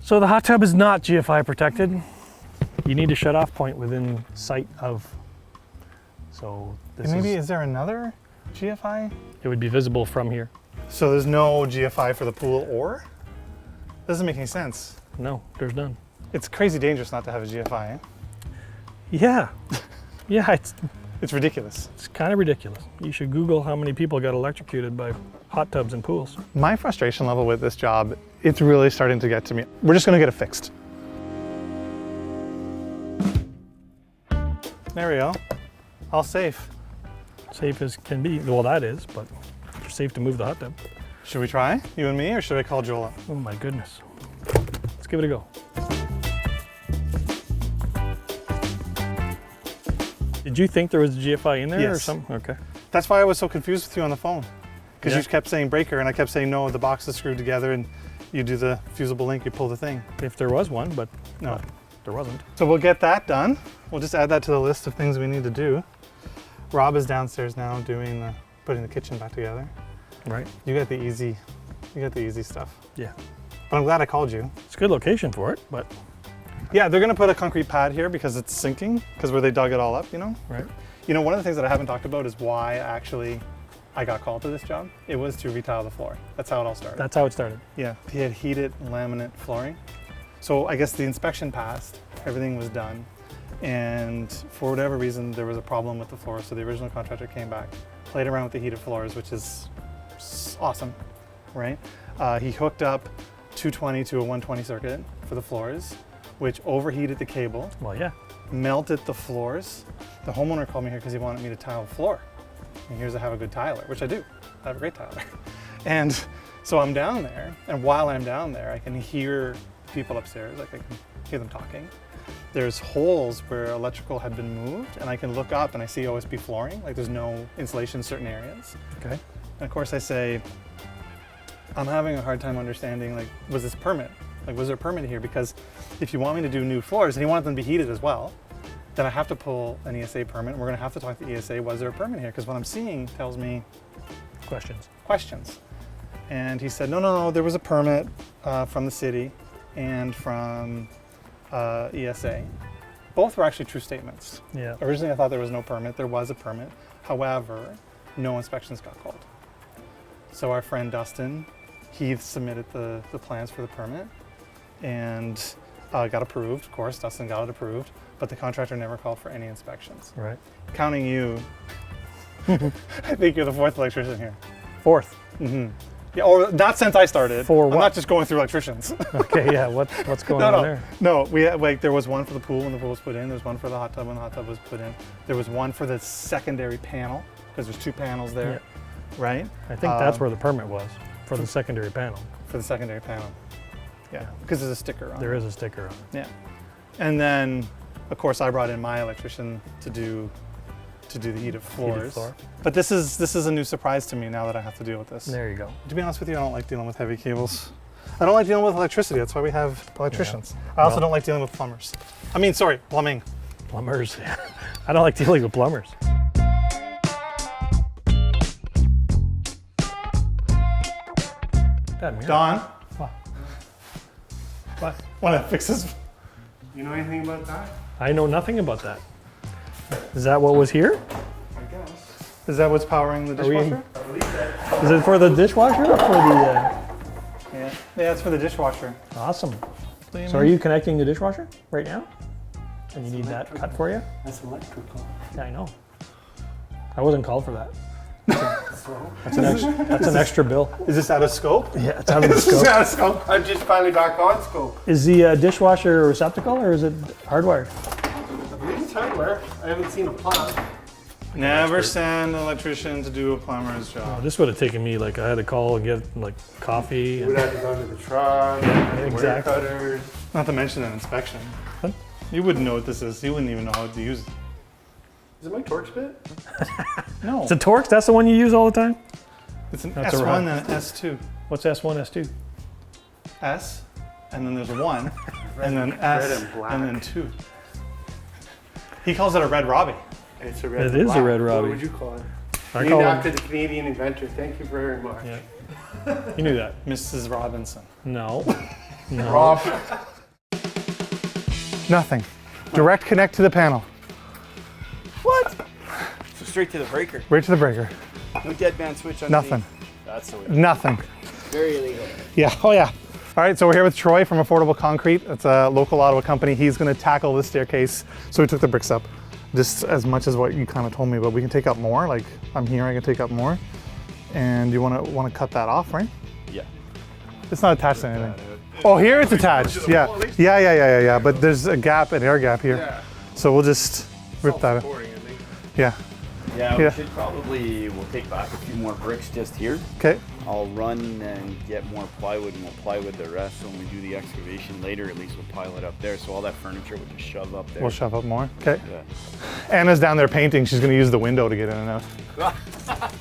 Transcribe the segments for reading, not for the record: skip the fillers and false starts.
So the hot tub is not GFI protected. You need a shut-off point within sight of. So this Maybe is there another GFI? It would be visible from here. So there's no GFI for the pool or? Doesn't make any sense. No, there's none. It's crazy dangerous not to have a GFI. Eh? Yeah, yeah, It's ridiculous. it's kind of ridiculous. You should Google how many people got electrocuted by hot tubs and pools. My frustration level with this job, it's really starting to get to me. We're just gonna get it fixed. There we go. All safe. Safe as can be. Well, that is, but you're safe to move the hot tub. Should we try, you and me, or should I call Joel up? Oh my goodness. Let's give it a go. Did you think there was a GFI in there or Yes. something? Okay. That's why I was so confused with you on the phone. Because Yeah. you kept saying breaker, and I kept saying, no, the box is screwed together, and you do the fusible link, you pull the thing. If there was one, but No. there wasn't. So we'll get that done. We'll just add that to the list of things we need to do. Rob is downstairs now doing putting the kitchen back together. Right. You got the easy stuff. Yeah. But I'm glad I called you. It's a good location for it, but Yeah, they're gonna put a concrete pad here because it's sinking, because where they dug it all up, you know? right. You know, one of the things that I haven't talked about is why actually I got called to this job. It was to retile the floor. That's how it all started. That's how it started. Yeah, he had heated laminate flooring. So I guess the inspection passed, everything was done. And for whatever reason, there was a problem with the floor. So the original contractor came back, played around with the heated floors, which is awesome, right? He hooked up 220 to a 120 circuit for the floors, which overheated the cable, Well, yeah. melted the floors. The homeowner called me here because he wanted me to tile the floor. And here's I have a good tiler, which I do. I have a great tiler. And so I'm down there, and while I'm down there, I can hear people upstairs, like I can hear them talking. There's holes where electrical had been moved, and I can look up and I see OSB flooring, like there's no insulation in certain areas. Okay. And of course I say, I'm having a hard time understanding, like, was this permit? Like, was there a permit here? Because if you want me to do new floors, and you want them to be heated as well, then I have to pull an ESA permit, and we're gonna have to talk to ESA, was there a permit here? Because what I'm seeing tells me questions. And he said, no, there was a permit from the city and from ESA. Both were actually true statements. Yeah. Originally I thought there was no permit, there was a permit. However, no inspections got called. So our friend Dustin, he submitted the plans for the permit and got approved, of course, Dustin got it approved, but the contractor never called for any inspections. Right. Counting you, I think you're the fourth electrician here. Fourth. Mm-hmm. Yeah, or not since I started. For I'm what? not just going through electricians. Okay, yeah. What's going on there? No, we had, like, there was one for the pool when the pool was put in. There was one for the hot tub when the hot tub was put in. There was one for the secondary panel, because there's two panels there, right? I think that's where the permit was, for the secondary panel. For the secondary panel. Yeah, because there's a sticker on There it. is a sticker on it. Yeah. And then, of course, I brought in my electrician to do the heated floors. floor. But this is a new surprise to me now that I have to deal with this. There you go. To be honest with you, I don't like dealing with heavy cables. I don't like dealing with electricity. That's why we have electricians. I also Well- don't like dealing with plumbers. I mean, sorry, plumbing. Plumbers. I don't like dealing with plumbers. Don, What? want to fix this? You know anything about that? I know nothing about that. Is that what was here? I guess. Is that what's powering the Are we- dishwasher? I believe that. Is it for the dishwasher or for the? Yeah, it's for the dishwasher. Awesome. So are you connecting the dishwasher right now? And you need that cut for you? That's electrical. Yeah, I know. I wasn't called for that. So? That's an extra bill. Is this out of scope? Yeah, it's out of the This is scope. out of scope. I just finally back on scope. Is the dishwasher a receptacle or is it hardwired? I believe it's hardware. I haven't seen a plot. Never send an electrician to do a plumber's Oh, job. this would have taken me like I had to call and get like coffee. We would have to go to the truck, exactly. wire cutters. Not to mention an inspection. What? You wouldn't know what this is. You wouldn't even know how to use it. Is it my torch bit? No. It's a Torx. That's the one you use all the time. It's an That's a S1 right. and an S2. What's S1, S2? S, and then there's a 1, and then red S, and black. and then 2. He calls it a red Robbie. It's a red It and is a black. red Robbie. What would you call it? I Named call after it. the Canadian inventor. Thank you very much. Yeah. You knew that. Mrs. Robinson. No. Rob. Nothing. Direct connect to the panel. What? So straight to the breaker. Right to the breaker. No deadband switch underneath. Nothing. That's so Nothing. very illegal. Yeah, oh yeah. All right, so we're here with Troy from Affordable Concrete. It's a local Ottawa company. He's gonna tackle this staircase. So we took the bricks up just as much as what you kind of told me, but we can take up more. Like I'm here, I can take up more. And you wanna cut that off, right? Yeah. It's not attached to anything. Oh, here it's attached, yeah. Yeah, but there's a gap, an air gap here. Yeah. So we'll just rip that out. Yeah, Yeah, Yeah. we should probably, we'll take back a few more bricks just here. okay. I'll run and get more plywood and we'll plywood the rest. So when we do the excavation later, at least we'll pile it up there. So all that furniture we'll just shove up there. We'll shove up more, okay. Yeah. Anna's down there painting. She's gonna use the window to get in and out.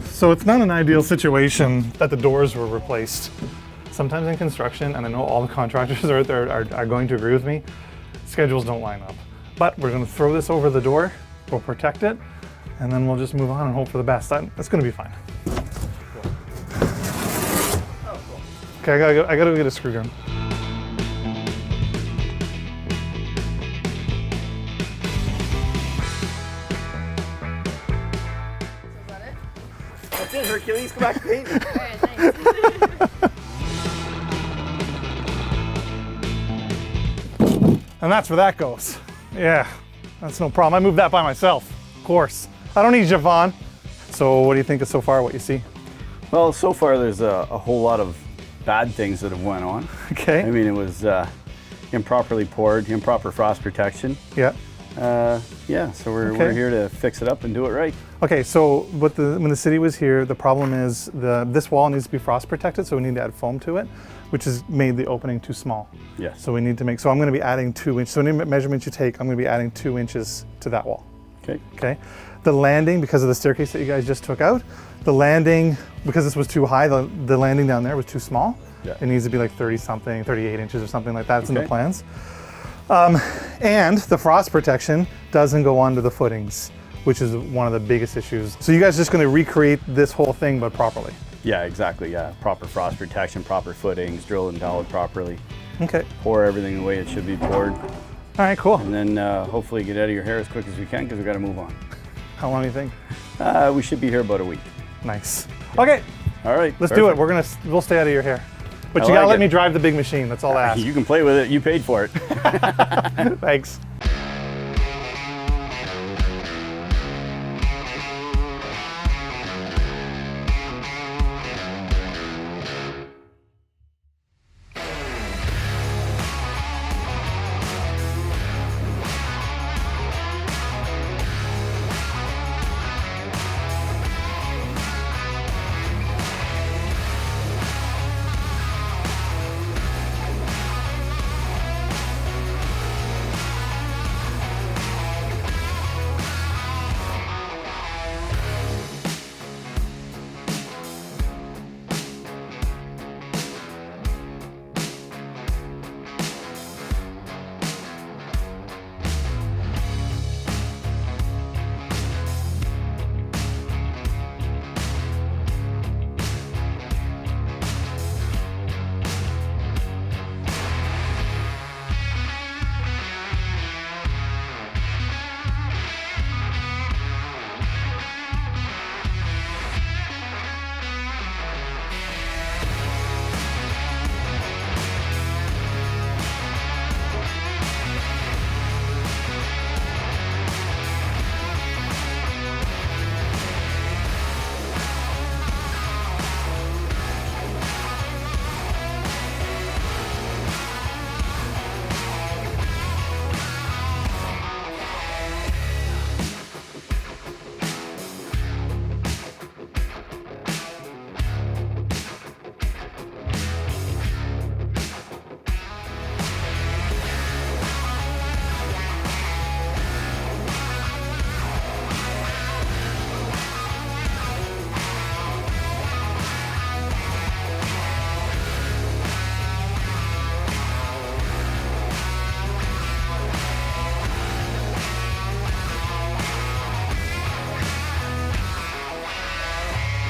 So it's not an ideal situation that the doors were replaced. Sometimes in construction, and I know all the contractors are going to agree with me, schedules don't line up. But we're gonna throw this over the door, we'll protect it, and then we'll just move on and hope for the best. That's gonna be fine. Okay, I gotta go get a screw gun. That's it, Hercules, go back painting. Alright, thanks. And that's where that goes. Yeah, that's no problem. I moved that by myself, of course. I don't need Javon. So what do you think of so far, what you see? Well, so far there's a whole lot of bad things that have went on. Okay. I mean, it was improperly poured, improper frost protection. Yeah. Yeah, so we're Okay. here to fix it up and do it right. Okay, so when the city was here, the problem is this wall needs to be frost protected, so we need to add foam to it, which has made the opening too small. Yes. So we need to so I'm gonna be adding 2 inches. So any measurements you take, I'm gonna be adding 2 inches to that wall. Okay. Okay. The landing, because of the staircase that you guys just took out, the landing, because this was too high, the landing down there was too small. Yeah. It needs to be like 30 something, 38 inches or something like that. It's in the Okay. plans. And the frost protection doesn't go onto the footings, which is one of the biggest issues. So you guys are just gonna recreate this whole thing, but properly. Yeah, exactly. Yeah, proper frost protection, proper footings, drilled and doweled properly. Okay. Pour everything the way it should be poured, All right, cool. and then hopefully get out of your hair as quick as we can because we got to move on. How long do you think? We should be here about a week. Nice. Okay, All right, let's do it. We'll stay out of your hair. But I you gotta like let it. me drive the big machine. That's all I ask. You can play with it. You paid for it. Thanks.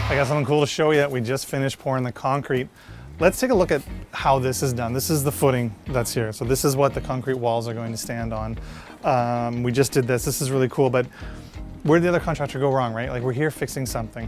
I got something cool to show you. We just finished pouring the concrete let's take a look at how this is done. This is the footing that's here. So this is what the concrete walls are going to stand on. We just did this. This is really cool, but where did the other contractor go wrong, right? Like we're here fixing something.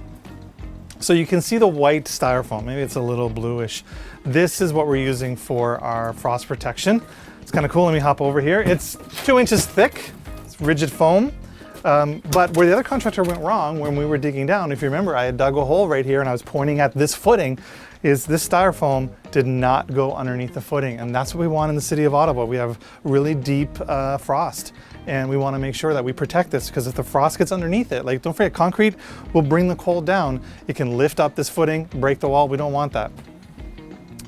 So you can see the white styrofoam. Maybe it's a little bluish. This is what we're using for our frost protection. It's kind of cool. Let me hop over here. It's 2 inches thick. It's rigid foam. But where the other contractor went wrong when we were digging down, if you remember, I had dug a hole right here and I was pointing at this footing, is this styrofoam did not go underneath the footing. And that's what we want in the city of Ottawa. We have really deep frost. And we want to make sure that we protect this, because if the frost gets underneath it, like don't forget, concrete will bring the cold down. It can lift up this footing, break the wall. We don't want that.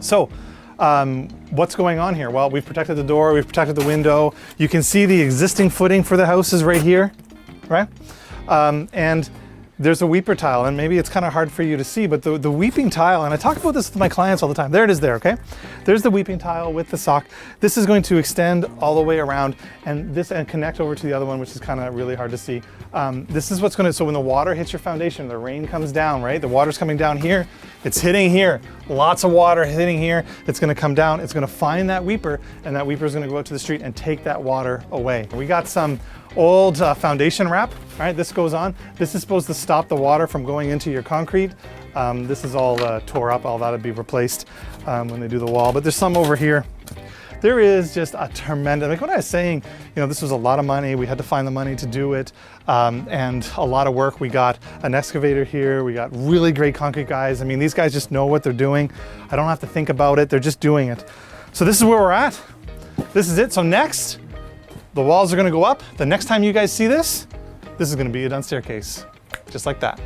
So what's going on here? Well, we've protected the door, we've protected the window. You can see the existing footing for the house is right here, right? And there's a weeper tile, and maybe it's kind of hard for you to see, but the weeping tile, and I talk about this with my clients all the time. There it is there, okay? There's the weeping tile with the sock. This is going to extend all the way around and connect over to the other one, which is kind of really hard to see. This is what's going to, so when the water hits your foundation, the rain comes down, right? The water's coming down here, it's hitting here. Lots of water hitting here. It's going to come down, it's going to find that weeper, and that weeper is going to go out to the street and take that water away. We got some old foundation wrap. All right, this goes on. This is supposed to stop the water from going into your concrete. This is all tore up. All that'll be replaced when they do the wall. But there's some over here. There is just a tremendous, like what I was saying, you know, this was a lot of money. We had to find the money to do it, and a lot of work. We got an excavator here. We got really great concrete guys. I mean, these guys just know what they're doing. I don't have to think about it. They're just doing it. So this is where we're at. This is it. So next, the walls are going to go up. The next time you guys see this, this is going to be a done staircase, just like that.